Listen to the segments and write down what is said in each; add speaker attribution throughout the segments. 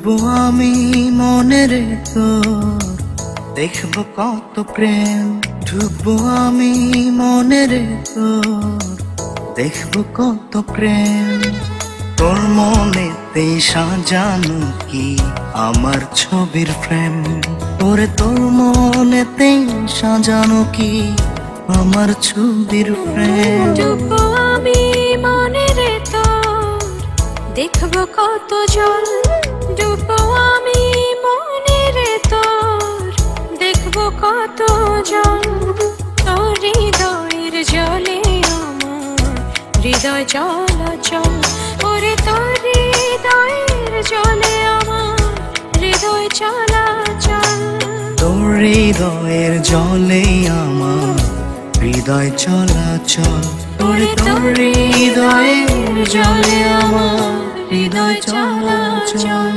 Speaker 1: ডুববো আমি মনের তোর, দেখবো কত প্রেম। ডুববো আমি মনের তোর, দেখবো কত প্রেম। তোর মনেতেই সাজানো কি আমার ছবির ফ্রেম। তোর মনেতেই সাজানো কি আমার ছবির ফ্রেম।
Speaker 2: ডুববো আমি মনের তোর, দেখবো কত জল। ডুববো আমি মনের তোর, দেখবো কত জল। তোর হৃদয়ের জলে আমার হৃদয় চলাচল। ওরে তোর হৃদয়ের জলে আমার হৃদয় চলাচল।
Speaker 1: তোর হৃদয়ের জলে আমার হৃদয় চলাচল। ওরে তোর হৃদয়ের জলে আমার হৃদয় চলাচল।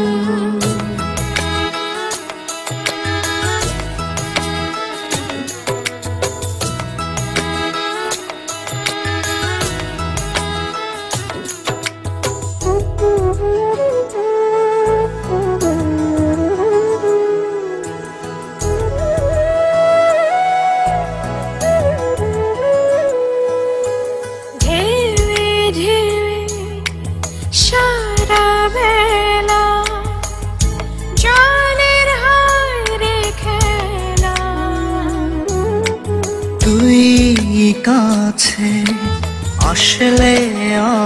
Speaker 2: সারা বেলা জলের হায় খেলা।
Speaker 1: তুই কাছে আসলে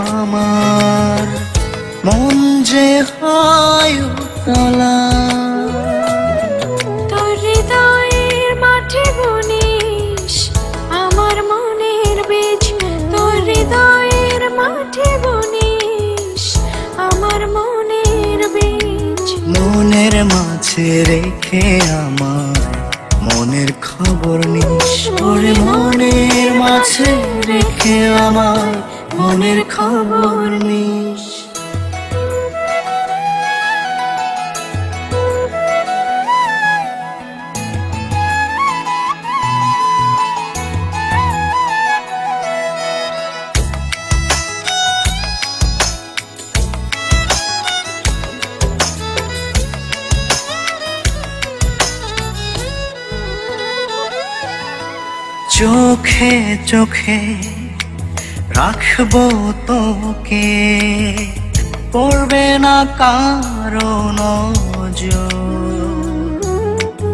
Speaker 1: আমার মন যে হয় উতলা।
Speaker 2: তোর হৃদয়ের মাঠে বুনিস আমার মনের বীজ। তোর হৃদয়ের মাঠে বুনিস আমার মনের বীজ।
Speaker 1: মনের মাঝে রেখে আমার মনের খবর নিস। ওরে মনের মাঝে রেখে আমার মনের খবর নিস। চোখে চোখে রাখবো তোকে, পড়বে না কারো নজর।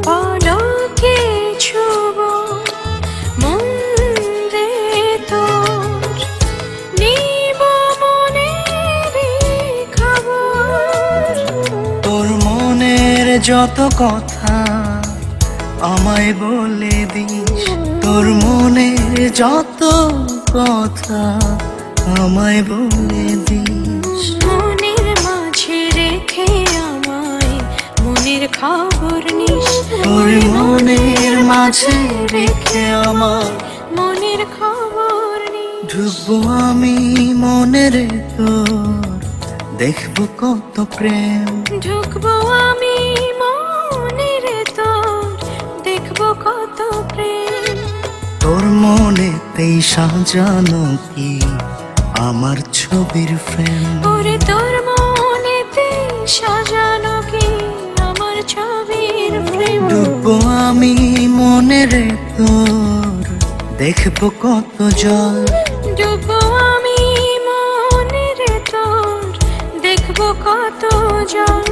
Speaker 2: পলকে ছুবো মন রে তোর, নিব মনের খবর।
Speaker 1: তোর মনের যত কথা আমায় বলে দিস। তোর মনের যত কথা আমায় বলে দিস।
Speaker 2: মনের মাঝে রেখে আমায় মনের খবর নিস।
Speaker 1: তোর মনের মাঝে রেখে আমার
Speaker 2: মনের খবর নিস।
Speaker 1: ডুববো আমি মনের তোর, দেখবো কত প্রেম।
Speaker 2: ঢুকবো আমি মনের তোর, দেখবো কত প্রেম।
Speaker 1: তোর মনেতেই সাজানো কি আমার ছবির ফ্রেম।
Speaker 2: ওরে তোর মনেতে সাজানো কি আমার ছবির ফ্রেম।
Speaker 1: ডুববো আমি মনের তোর, দেখবো কত জল।
Speaker 2: ডুববো আমি মনের তোর, দেখবো কত জল।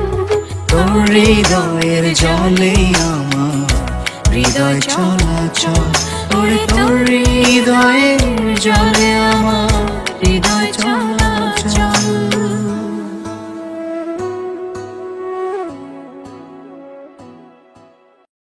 Speaker 1: তোর হৃদয়ের জলে আমার হৃদয় চলাচল। ওরে তোর হৃদয়ের জলে আমার হৃদয় চলাচল।